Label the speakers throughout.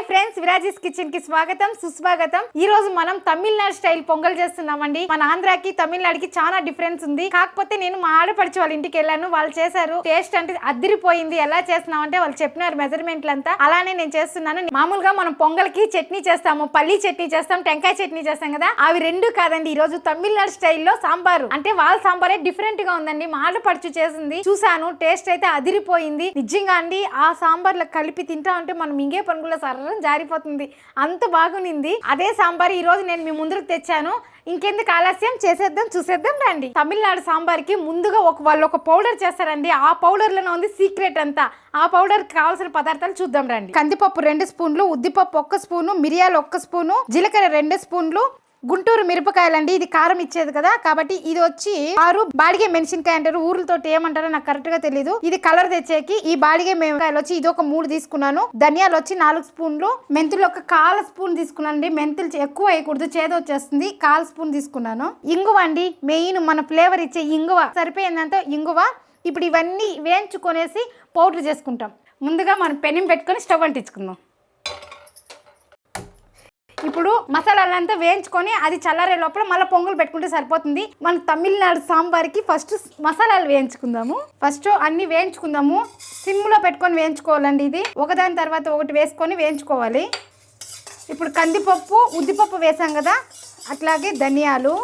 Speaker 1: Hi friends, విరాజీస్ kitchen కి స్వాగతం సుస్వాగతం. ఈ రోజు మనం తమిళనాడు స్టైల్ పొంగల్ చేస్తున్నామండి. మన ఆంధ్రాకి తమిళనాడుకి చాలా డిఫరెన్స్ ఉంది. కాకపోతే నేను మా ఆడపడిచి వాళ్ళ ఇంటికి వెళ్ళాను, వాళ్ళు చేశారు. టేస్ట్ అంటే అదిరిపోయింది. ఎలా చేస్తున్నాం అంటే వాళ్ళు చెప్పినారు మెజర్మెంట్లు అంతా, అలానే నేను చేస్తున్నాను. మామూలుగా మనం పొంగల్కి చట్నీ చేస్తాము, పల్లీ చట్నీ చేస్తాం, టెంకాయ చట్నీ చేస్తాం కదా, అవి రెండు కాదండి. ఈ రోజు తమిళనాడు స్టైల్లో సాంబారు, అంటే వాళ్ళ సాంబారే డిఫరెంట్ గా ఉందండి. మా ఆడపడుచు చేసింది చూసాను, టేస్ట్ అయితే అదిరిపోయింది నిజంగా అండి. ఆ సాంబార్లో కలిపి తింటా ఉంటే మనం మింగే పనుగులో సర్రం జారిపోతుంది, అంత బాగునింది. అదే సాంబార్ ఈ రోజు నేను మీ ముందుకు తెచ్చాను. ఇంకెందుకు ఆలస్యం, చేసేద్దాం, చూసేద్దాం రండి. తమిళనాడు సాంబార్కి ముందుగా వాళ్ళు ఒక పౌడర్ చేస్తారండి. ఆ పౌడర్లోనే ఉంది సీక్రెట్ అంతా. ఆ పౌడర్ కావాల్సిన పదార్థాలు చూద్దాం రండి. కందిపప్పు 2 స్పూన్లు, ఉద్దిపప్పు 1 స్పూను, మిరియాలు 1 స్పూను, జీలకర్ర 2 స్పూన్లు, గుంటూరు మిరపకాయలండి. ఇది కారం ఇచ్చేది కదా, కాబట్టి ఇది వచ్చి 6 బాడిగే మెణసినకాయ అంటారు, ఊర్లతో ఏమంటారో నాకు కరెక్ట్ గా తెలియదు. ఇది కలర్ తెచ్చేకి ఈ బాడిగే మిరపకాయలు వచ్చి ఇది ఒక 3 తీసుకున్నాను. ధనియాలు వచ్చి 4 స్పూన్లు, మెంతులు ఒక 1/4 స్పూన్ తీసుకున్నాను. మెంతులు ఎక్కువ వేయకూడదు, చేదు వచ్చేస్తుంది. 1/4 స్పూన్ తీసుకున్నాను. ఇంగువ అండి, మెయిన్ మన ఫ్లేవర్ ఇచ్చే ఇంగువ, సరిపోయిందంతా ఇంగువ. ఇప్పుడు ఇవన్నీ వేయించుకొనేసి పౌడర్ చేసుకుంటాం. ముందుగా మనం పెనం పెట్టుకొని స్టవ్ అంటించుకుందాం. ఇప్పుడు మసాలాలంతా వేయించుకొని అది చల్లారే లోపల మళ్ళీ పొంగల్ పెట్టుకుంటే సరిపోతుంది. మన తమిళనాడు సాంబార్కి ఫస్ట్ మసాలాలు వేయించుకుందాము. ఫస్ట్ అన్ని వేయించుకుందాము, సిమ్లో పెట్టుకొని వేయించుకోవాలండి. ఇది ఒకదాని తర్వాత ఒకటి వేసుకొని వేయించుకోవాలి. ఇప్పుడు కందిపప్పు ఉద్దిపప్పు వేసాం కదా, అట్లాగే ధనియాలు,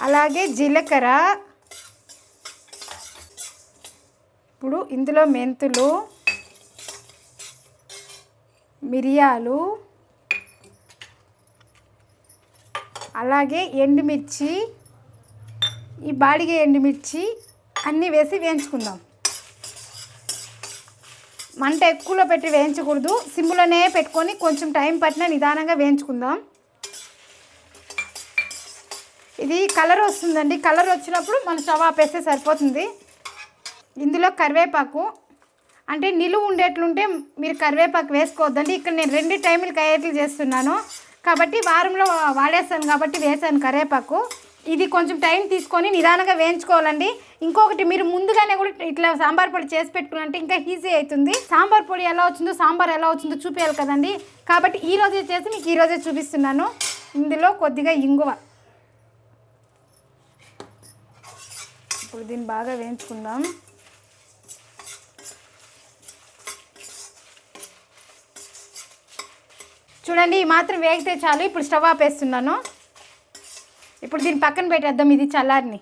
Speaker 1: అలాగే జీలకర్ర, ఇప్పుడు ఇందులో మెంతులు, మిరియాలు, అలాగే ఎండుమిర్చి, ఈ బాడిగే ఎండుమిర్చి అన్నీ వేసి వేయించుకుందాం. మంట ఎక్కువలో పెట్టి వేయించకూడదు, సిమ్లోనే పెట్టుకొని కొంచెం టైం పట్టినా నిదానంగా వేయించుకుందాం. ఇది కలర్ వస్తుందండి, కలర్ వచ్చినప్పుడు మనం స్టవ్ ఆపేస్తే సరిపోతుంది. ఇందులో కరివేపాకు, అంటే నిలువ ఉండేట్లుంటే మీరు కరివేపాకు వేసుకోవద్దండి. ఇక్కడ నేను 2 టైములకి అయ్యేట్లు చేస్తున్నాను కాబట్టి వారంలో వాడేస్తాను కాబట్టి వేసాను కరివేపాకు. ఇది కొంచెం టైం తీసుకొని నిదానంగా వేయించుకోవాలండి. ఇంకొకటి, మీరు ముందుగానే కూడా ఇట్లా సాంబార్ పొడి చేసి పెట్టుకున్నంటే ఇంకా ఈజీ అవుతుంది. సాంబార్ పొడి ఎలా వచ్చిందో సాంబార్ ఎలా వచ్చిందో చూపించాలి కదండి, కాబట్టి ఈ రోజే చేసి మీకు ఈరోజే చూపిస్తున్నాను. ఇందులో కొద్దిగా ఇంగువ, ఇప్పుడు దీన్ని బాగా వేయించుకుందాం. చూడండి, ఈ మాత్రం వేగితే చాలు. ఇప్పుడు స్టవ్ ఆపేస్తున్నాను. ఇప్పుడు దీన్ని పక్కన పెట్టేద్దాం, ఇది చల్లారిని.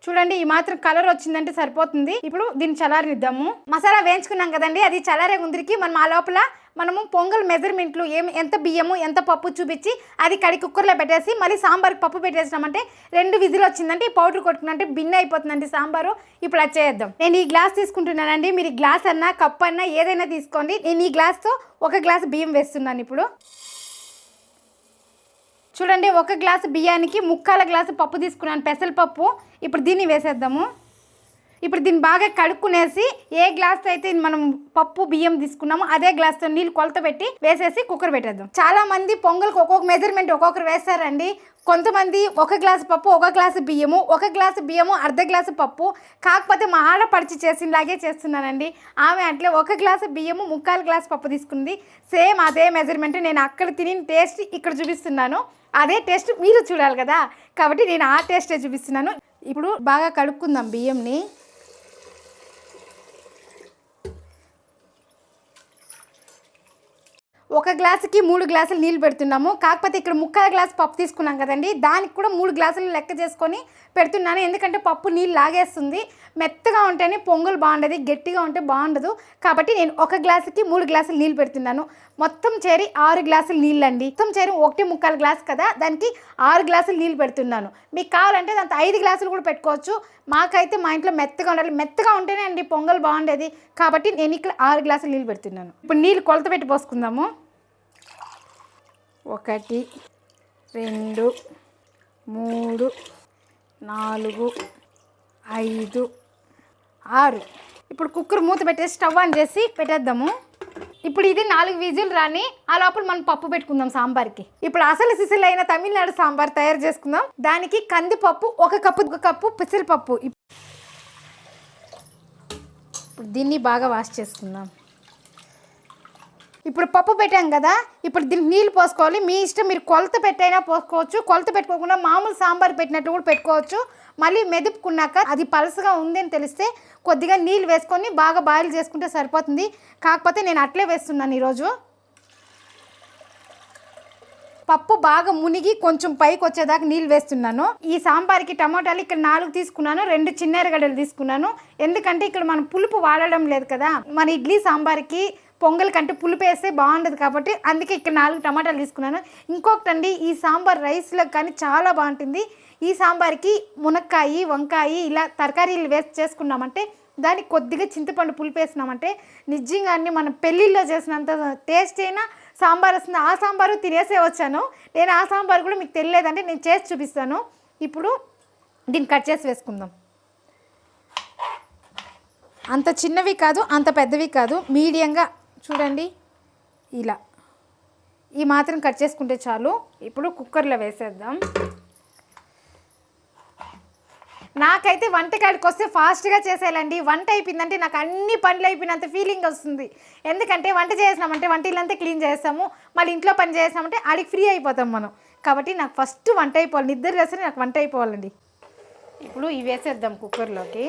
Speaker 1: చూడండి, ఈ మాత్రం కలర్ వచ్చిందంటే సరిపోతుంది. ఇప్పుడు దీన్ని చల్లారనిద్దాము. మసాలా వేయించుకున్నాం కదండి, అది చల్లారే ముందరికి మనం ఆ లోపల మనము పొంగల్ మెజర్మెంట్లు ఎంత బియ్యము ఎంత పప్పు చూపించి అది కడిగి కుక్కర్లో పెట్టేసి మళ్ళీ సాంబార్కి పప్పు పెట్టేసినామంటే 2 విజిల్ వచ్చిందంటే ఈ పౌడర్ కొట్టుకున్నంటే బిన్న అయిపోతుందండి సాంబారు. ఇప్పుడు అది చేద్దాం. నేను ఈ గ్లాస్ తీసుకుంటున్నానండి, మీరు గ్లాస్ అన్నా కప్ అన్నా ఏదైనా తీసుకోండి. నేను ఈ గ్లాస్తో 1 గ్లాస్ బియ్యం వేస్తున్నాను. ఇప్పుడు చూడండి, 1 గ్లాసు బియ్యానికి 3/4 గ్లాసు పప్పు తీసుకున్నాను, పెసరపప్పు. ఇప్పుడు దీన్ని వేసేద్దాము. ఇప్పుడు దీన్ని బాగా కడుక్కునేసి ఏ గ్లాస్తో అయితే మనం పప్పు బియ్యం తీసుకున్నామో అదే గ్లాస్తో నీళ్ళు కొలత పెట్టి వేసేసి కుక్కర్ పెట్టేద్దాం. చాలా మంది పొంగల్కి ఒక్కొక్క మెజర్మెంట్ ఒక్కొక్కరు వేస్తారండి. కొంతమంది 1 గ్లాసు పప్పు 1 గ్లాసు బియ్యము, 1 గ్లాసు బియ్యము 1/2 గ్లాసు పప్పు. కాకపోతే మా ఆడపడిచి చేసినలాగే చేస్తున్నానండి. ఆమె అట్లే 1 గ్లాసు బియ్యము 3/4 గ్లాసు పప్పు తీసుకుంది. సేమ్ అదే మెజర్మెంట్. నేను అక్కడ తిని టేస్ట్ ఇక్కడ చూపిస్తున్నాను. అదే టేస్ట్ మీరు చూడాలి కదా, కాబట్టి నేను ఆ టేస్టే చూపిస్తున్నాను. ఇప్పుడు బాగా కడుక్కుందాం బియ్యంని. ఒక గ్లాసుకి 3 గ్లాసులు నీళ్ళు పెడుతున్నాము. కాకపోతే ఇక్కడ 3/4 గ్లాసు పప్పు తీసుకున్నాం కదండి, దానికి కూడా 3 గ్లాసులు లెక్క చేసుకొని పెడుతున్నాను. ఎందుకంటే పప్పు నీళ్ళు లాగేస్తుంది. మెత్తగా ఉంటేనే పొంగల్ బాగుండదు, గట్టిగా ఉంటే బాగుండదు. కాబట్టి నేను 1 గ్లాసుకి 3 గ్లాసులు నీళ్ళు పెడుతున్నాను. మొత్తం చేరి 6 గ్లాసులు నీళ్ళు అండి. మొత్తం చేరి 1.25 గ్లాసు కదా, దానికి 6 గ్లాసులు నీళ్ళు పెడుతున్నాను. మీకు కావాలంటే దాంతో 5 గ్లాసులు కూడా పెట్టుకోవచ్చు. మాకైతే మా ఇంట్లో మెత్తగా ఉండాలి, మెత్తగా ఉంటేనే అండి పొంగల్ బాగుండేది. కాబట్టి నేను ఇక్కడ 6 గ్లాసులు నీళ్ళు పెడుతున్నాను. ఇప్పుడు నీళ్ళు కొలత పెట్టి పోసుకుందాము. 1 2 3 4 5 6. ఇప్పుడు కుక్కర్ మూత పెట్టేసి స్టవ్ ఆన్ చేసి పెట్టేద్దాము. ఇప్పుడు ఇది 4 విజిల్ రాని ఆ లోపల మనం పప్పు పెట్టుకుందాం సాంబార్కి. ఇప్పుడు అసలు సిసిల్ అయిన తమిళనాడు సాంబార్ తయారు చేసుకుందాం. దానికి కందిపప్పు 1 కప్పు, 1 కప్పు పెసరపప్పు. ఇప్పుడు దీన్ని బాగా వాష్ చేసుకుందాం. ఇప్పుడు పప్పు పెట్టాం కదా, ఇప్పుడు దీనికి నీళ్ళు పోసుకోవాలి. మీ ఇష్టం, మీరు కొలత పెట్టైనా పోసుకోవచ్చు, కొలత పెట్టుకోకుండా మామూలు సాంబార్ పెట్టినట్టు కూడా పెట్టుకోవచ్చు. మళ్ళీ మెదుపుకున్నాక అది పలసగా ఉందని తెలిస్తే కొద్దిగా నీళ్ళు వేసుకొని బాగా బాయిల్ చేసుకుంటే సరిపోతుంది. కాకపోతే నేను అట్లే వేస్తున్నాను ఈరోజు. పప్పు బాగా మునిగి కొంచెం పైకి వచ్చేదాకా నీళ్ళు వేస్తున్నాను. ఈ సాంబార్కి టమాటాలు ఇక్కడ 4 తీసుకున్నాను, 2 చిన్న ఎర్రగడ్డలు తీసుకున్నాను. ఎందుకంటే ఇక్కడ మనం పులుపు వాడడం లేదు కదా, మన ఇడ్లీ సాంబార్కి పొంగల్ కంటే పులుపు వేస్తే బాగుండదు కాబట్టి అందుకే ఇక్కడ 4 టమాటాలు తీసుకున్నాను. ఇంకొకటండి, ఈ సాంబార్ రైస్లో కానీ చాలా బాగుంటుంది. ఈ సాంబార్కి మునక్కాయ, వంకాయ ఇలా తరకారీలు వేసి చేసుకున్నామంటే, దానికి కొద్దిగా చింతపండు పులుపు వేసినామంటే నిజంగానే మనం పెళ్ళిళ్ళలో చేసినంత టేస్ట్ అయినా సాంబార్ వస్తుంది. ఆ సాంబారు తినేసే వచ్చాను నేను. ఆ సాంబార్ కూడా మీకు తెలియలేదంటే నేను చేసి చూపిస్తాను. ఇప్పుడు దీన్ని కట్ చేసి వేసుకుందాం. అంత చిన్నవి కాదు, అంత పెద్దవి కాదు, మీడియంగా చూడండి, ఇలా ఈ మాత్రం కట్ చేసుకుంటే చాలు. ఇప్పుడు కుక్కర్లో వేసేద్దాం. నాకైతే వంటకాడికి వస్తే ఫాస్ట్గా చేసేయాలండి. వంట అయిపోయిందంటే నాకు అన్ని పనులు అయిపోయినంత ఫీలింగ్ వస్తుంది. ఎందుకంటే వంట చేసినామంటే వంట ఇల్లంతా క్లీన్ చేస్తాము, మళ్ళీ ఇంట్లో పని చేసినామంటే ఆడికి ఫ్రీ అయిపోతాం మనం. కాబట్టి నాకు ఫస్ట్ వంట అయిపోవాలి, నిద్ర చేస్తే నాకు వంట అయిపోవాలండి. ఇప్పుడు ఇవి వేసేద్దాం కుక్కర్లోకి.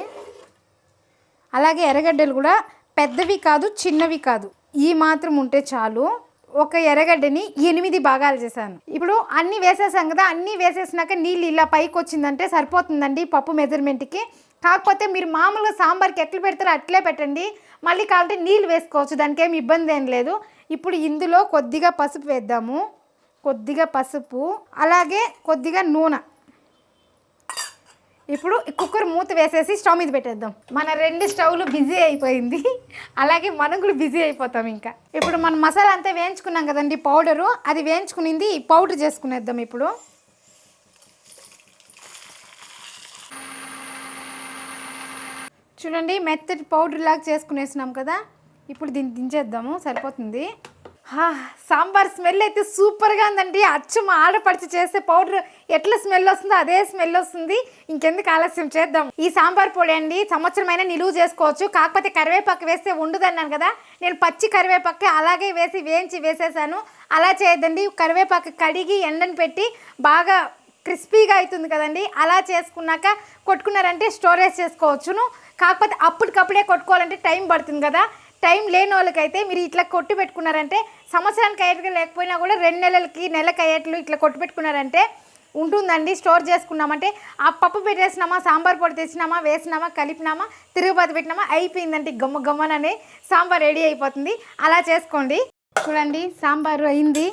Speaker 1: అలాగే ఎర్రగడ్డలు కూడా పెద్దవి కాదు, చిన్నవి కాదు, ఈ మాత్రం ఉంటే చాలు. ఒక ఎర్రగడ్డని 8 భాగాలు చేశాను. ఇప్పుడు అన్నీ వేసేసాం కదా, అన్నీ వేసేసినాక నీళ్ళు ఇలా పైకి వచ్చిందంటే సరిపోతుందండి పప్పు మెజర్మెంట్కి. కాకపోతే మీరు మామూలుగా సాంబార్కి ఎట్లా పెడతారో అట్లే పెట్టండి, మళ్ళీ కావాలంటే నీళ్ళు వేసుకోవచ్చు, దానికి ఏమి ఇబ్బంది ఏం లేదు. ఇప్పుడు ఇందులో కొద్దిగా పసుపు వేద్దాము, కొద్దిగా పసుపు, అలాగే కొద్దిగా నూనె. ఇప్పుడు కుక్కర్ మూత వేసేసి స్టవ్ మీద పెట్టేద్దాం. మన 2 స్టవ్లు బిజీ అయిపోయింది, అలాగే మనం కూడా బిజీ అయిపోతాం. ఇంకా ఇప్పుడు మనం మసాలా అంతా వేయించుకున్నాం కదండి, పౌడరు, అది వేయించుకునింది పౌడర్ చేసుకునేద్దాం. ఇప్పుడు చూడండి, మెత్తటి పౌడర్ లాగా చేసుకునేసినాం కదా. ఇప్పుడు దీన్ని దించేద్దాము, సరిపోతుంది. సాంబార్ స్మెల్ అయితే సూపర్గా ఉందండి. అచ్చం ఆడపడిచి చేస్తే పౌడర్ ఎట్లా స్మెల్ వస్తుందో అదే స్మెల్ వస్తుంది. ఇంకెందుకు ఆలస్యం, చేద్దాం. ఈ సాంబార్ పొడి అండి సంవత్సరమైనా నిలువ చేసుకోవచ్చు. కాకపోతే కరివేపాకు వేస్తే ఉండదన్నాను కదా, నేను పచ్చి కరివేపాకు అలాగే వేసి వేయించి వేసేసాను. అలా చేయొద్దండి, కరివేపాకు కడిగి ఎండను పెట్టి బాగా క్రిస్పీగా అవుతుంది కదండి. అలా చేసుకున్నాక కొట్టుకున్నారంటే స్టోరేజ్ చేసుకోవచ్చును. కాకపోతే అప్పటికప్పుడే కొట్టుకోవాలంటే టైం పడుతుంది కదా. టైం లేని వాళ్ళకైతే మీరు ఇట్లా కొట్టి పెట్టుకున్నారంటే సంవత్సరానికి అయ్యేట్టుగా లేకపోయినా కూడా 2 నెలలకి నెలకు అయ్యేట్లు ఇట్లా కొట్టి పెట్టుకున్నారంటే ఉంటుందండి. స్టోర్ చేసుకున్నామంటే ఆ పప్పు పెట్టేసినామా, సాంబార్ పొడి తెచ్చినామా, వేసినామా, కలిపినామా, తిరుగుబాటు పెట్టినామా, అయిపోయిందంటే గమ్మనే సాంబార్ రెడీ అయిపోతుంది. అలా చేసుకోండి. చూడండి, సాంబారు అయింది.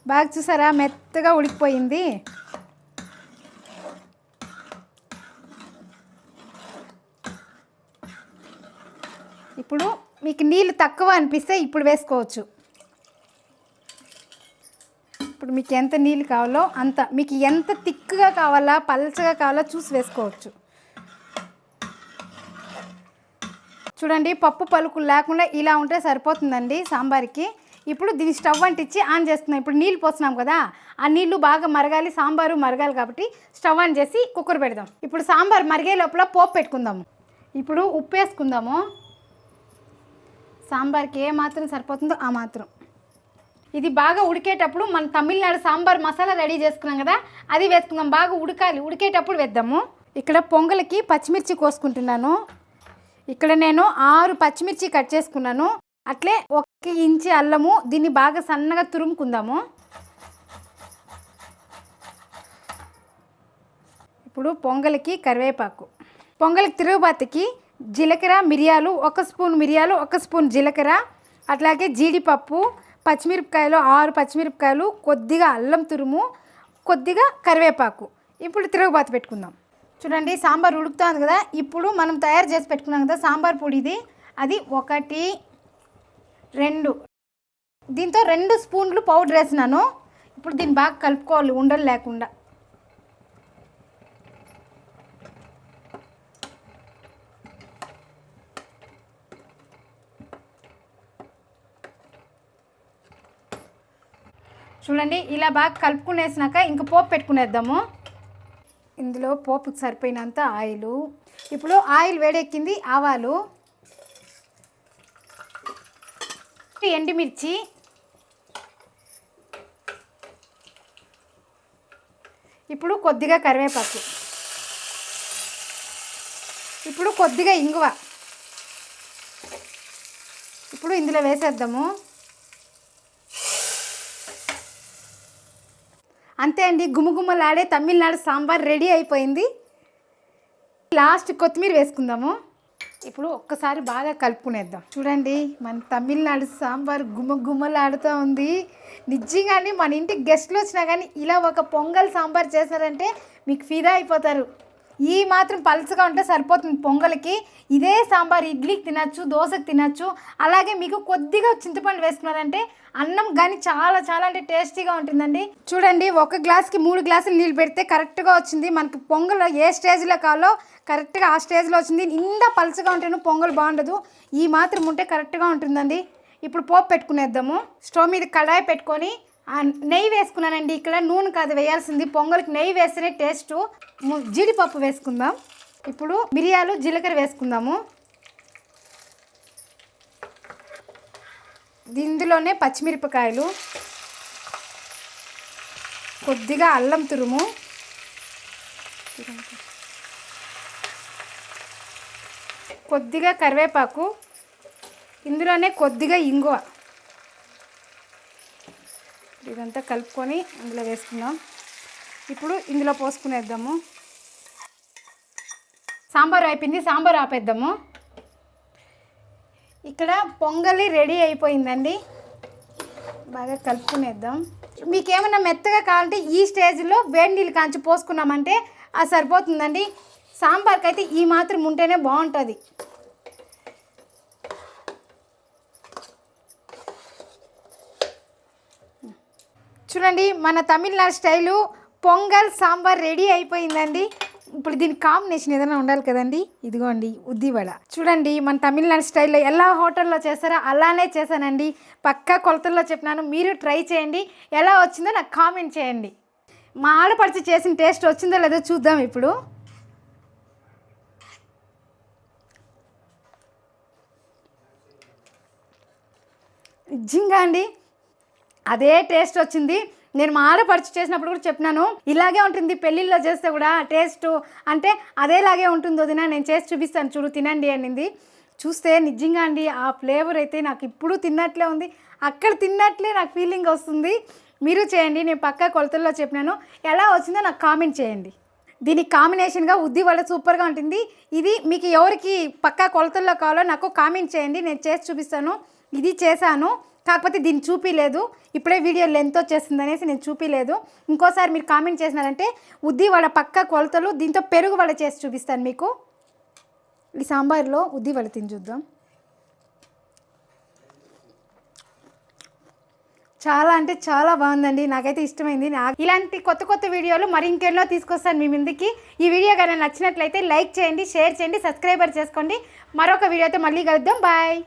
Speaker 1: బాగా చూసారా, మెత్తగా ఉడికిపోయింది. ఇప్పుడు మీకు నీళ్ళు తక్కువ అనిపిస్తే ఇప్పుడు వేసుకోవచ్చు. ఇప్పుడు మీకు ఎంత నీళ్ళు కావాలో అంత, మీకు ఎంత థిక్గా కావాలా పల్చగా కావాలా చూసి వేసుకోవచ్చు. చూడండి, పప్పు పలుకులు లేకుండా ఇలా ఉంటే సరిపోతుందండి సాంబార్కి. ఇప్పుడు దీన్ని స్టవ్ అంటించి ఆన్ చేస్తున్నాం. ఇప్పుడు నీళ్ళు పోస్తున్నాం కదా, ఆ నీళ్ళు బాగా మరగాలి, సాంబారు మరగాలి కాబట్టి స్టవ్ ఆన్ చేసి కుక్కర్ పెడదాం. ఇప్పుడు సాంబార్ మరిగే లోపల పోపు పెట్టుకుందాము. ఇప్పుడు ఉప్పు వేసుకుందాము. సాంబార్కి ఏ మాత్రం సరిపోతుందో ఆ మాత్రం. ఇది బాగా ఉడికేటప్పుడు మన తమిళనాడు సాంబార్ మసాలా రెడీ చేసుకున్నాం కదా, అది వేసుకుందాం. బాగా ఉడకాలి, ఉడికేటప్పుడు వేద్దాము. ఇక్కడ పొంగల్కి పచ్చిమిర్చి కోసుకుంటున్నాను. ఇక్కడ నేను 6 పచ్చిమిర్చి కట్ చేసుకున్నాను. అట్లే 1 ఇంచి అల్లము, దీన్ని బాగా సన్నగా తురుముకుందాము. ఇప్పుడు పొంగల్కి కరివేపాకు, పొంగల్కి తిరుగుబాతికి జీలకర్ర, మిరియాలు, 1 స్పూన్ మిరియాలు, 1 స్పూన్ జీలకర్ర, అట్లాగే జీడిపప్పు, పచ్చిమిరపకాయలు 6 పచ్చిమిరపకాయలు, కొద్దిగా అల్లం తురుము, కొద్దిగా కరివేపాకు. ఇప్పుడు తిరుగుబాతు పెట్టుకుందాం. చూడండి, సాంబార్ ఉడుకుతుంది కదా. ఇప్పుడు మనం తయారు చేసి పెట్టుకున్నాం కదా సాంబార్ పొడి, ఇది అది 1 2, దీంతో 2 స్పూన్లు పౌడర్ వేసినాను. ఇప్పుడు దీన్ని బాగా కలుపుకోవాలి ఉండలు లేకుండా. చూడండి, ఇలా బాగా కలుపుకునేసినాక ఇంక పోపు పెట్టుకునేద్దాము. ఇందులో పోపుకి సరిపోయినంత ఆయిలు. ఇప్పుడు ఆయిల్ వేడెక్కింది, ఆవాలు, ఎండుమిర్చి, ఇప్పుడు కొద్దిగా కరివేపాకు, ఇప్పుడు కొద్దిగా ఇంగువ ఇప్పుడు ఇందులో వేసేద్దాము. అంతే అండి, గుమగుమలాడే తమిళనాడు సాంబార్ రెడీ అయిపోయింది. లాస్ట్ కొత్తిమీర వేసుకుందాము. ఇప్పుడు ఒక్కసారి బాగా కలుపుకునేద్దాం. చూడండి, మన తమిళనాడు సాంబార్ గుమగుమలాడుతూ ఉంది. నిజంగానే మన ఇంటికి గెస్ట్లు వచ్చినా కానీ ఇలా ఒక పొంగల్ సాంబార్ చేశారంటే మీకు ఫిదా అయిపోతారు. ఈ మాత్రం పలుచగా ఉంటే సరిపోతుంది పొంగల్కి. ఇదే సాంబార్ ఇడ్లీకి తినచ్చు, దోశకి తినచ్చు. అలాగే మీకు కొద్దిగా చింతపండు వేసుకున్నారంటే అన్నం కానీ చాలా చాలా అంటే టేస్టీగా ఉంటుందండి. చూడండి, ఒక గ్లాస్కి 3 గ్లాసులు నీళ్ళు పెడితే కరెక్ట్గా వచ్చింది. మనకి పొంగల్ ఏ స్టేజ్లో కావాలో కరెక్ట్గా ఆ స్టేజ్లో వచ్చింది. ఇంత పలుచగా ఉంటేనే పొంగల్ బాగుండదు. ఈ మాత్రం ఉంటే కరెక్ట్గా ఉంటుందండి. ఇప్పుడు పోపు పెట్టుకునేద్దాము. స్టవ్ మీద కడాయి పెట్టుకొని నెయ్యి వేసుకున్నానండి. ఇక్కడ నూనె కాదు వేయాల్సింది, పొంగల్కి నెయ్యి వేస్తేనే టేస్ట్. జీడిపప్పు వేసుకుందాం. ఇప్పుడు మిరియాలు, జీలకర్ర వేసుకుందాము. ఇందులోనే పచ్చిమిరపకాయలు, కొద్దిగా అల్లం తురుము, కొద్దిగా కరివేపాకు, ఇందులోనే కొద్దిగా ఇంగువ. ఇదంతా కలుపుకొని ఇందులో వేసుకుందాం. ఇప్పుడు ఇందులో పోసుకునేద్దాము. సాంబార్ అయిపోయింది, సాంబార్ ఆపేద్దాము. ఇక్కడ పొంగలి రెడీ అయిపోయిందండి. బాగా కలుపుకునేద్దాం. మీకు ఏమైనా మెత్తగా కావాలంటే ఈ స్టేజ్లో వేడి నీళ్ళు కాంచి పోసుకున్నామంటే అది సరిపోతుందండి. సాంబార్కి అయితే ఈ మాత్రం ఉంటేనే బాగుంటుంది. చూడండి, మన తమిళనాడు స్టైలు పొంగల్ సాంబార్ రెడీ అయిపోయిందండి. ఇప్పుడు దీని కాంబినేషన్ ఏదైనా ఉండాలి కదండి. ఇదిగోండి ఉద్దివడ. చూడండి, మన తమిళనాడు స్టైల్లో ఎలా హోటల్లో చేస్తారో అలానే చేశానండి. పక్కా కొలతల్లో చెప్పినాను, మీరు ట్రై చేయండి. ఎలా వచ్చిందో నాకు కామెంట్ చేయండి. మా ఆడపడిచి చేసిన టేస్ట్ వచ్చిందో లేదో చూద్దాం. ఇప్పుడు నిజంగా అండి అదే టేస్ట్ వచ్చింది. నేను మా ఆడపడిచి చేసినప్పుడు కూడా చెప్పినాను, ఇలాగే ఉంటుంది పెళ్ళిళ్ళలో చేస్తే కూడా టేస్ట్ అంటే అదేలాగే ఉంటుంది వదినా, నేను చేసి చూపిస్తాను చూడు తినండి అనింది. చూస్తే నిజంగా అండి ఆ ఫ్లేవర్ అయితే నాకు ఇప్పుడు తిన్నట్లే ఉంది, అక్కడ తిన్నట్లే నాకు ఫీలింగ్ వస్తుంది. మీరు చేయండి, నేను పక్కా కొలతల్లో చెప్పినాను. ఎలా వచ్చిందో నాకు కామెంట్ చేయండి. దీనికి కాంబినేషన్గా ఉద్దివడ సూపర్గా ఉంటుంది. ఇది మీకు ఎవరికి పక్కా కొలతల్లో కావాలో నాకు కామెంట్ చేయండి, నేను చేసి చూపిస్తాను. ఇది చేశాను, కాకపోతే దీన్ని చూపించలేదు. ఇప్పుడే వీడియో లెంత్ వచ్చేస్తుంది అనేసి నేను చూపించలేదు. ఇంకోసారి మీరు కామెంట్ చేసినారంటే ఉద్దివడ పక్క కొలతలు దీంతో పెరుగు వడ చేసి చూపిస్తాను మీకు. ఈ సాంబార్లో ఉద్దివడ తిని చూద్దాం. చాలా అంటే చాలా బాగుందండి, నాకైతే ఇష్టమైంది. ఇలాంటి కొత్త కొత్త వీడియోలు మరి ఇంకెన్నో తీసుకొస్తాను మీ ముందుకి. ఈ వీడియో కానీ నచ్చినట్లయితే లైక్ చేయండి, షేర్ చేయండి, సబ్స్క్రైబర్ చేసుకోండి. మరొక వీడియోతో మళ్ళీ కలుద్దాం. బాయ్.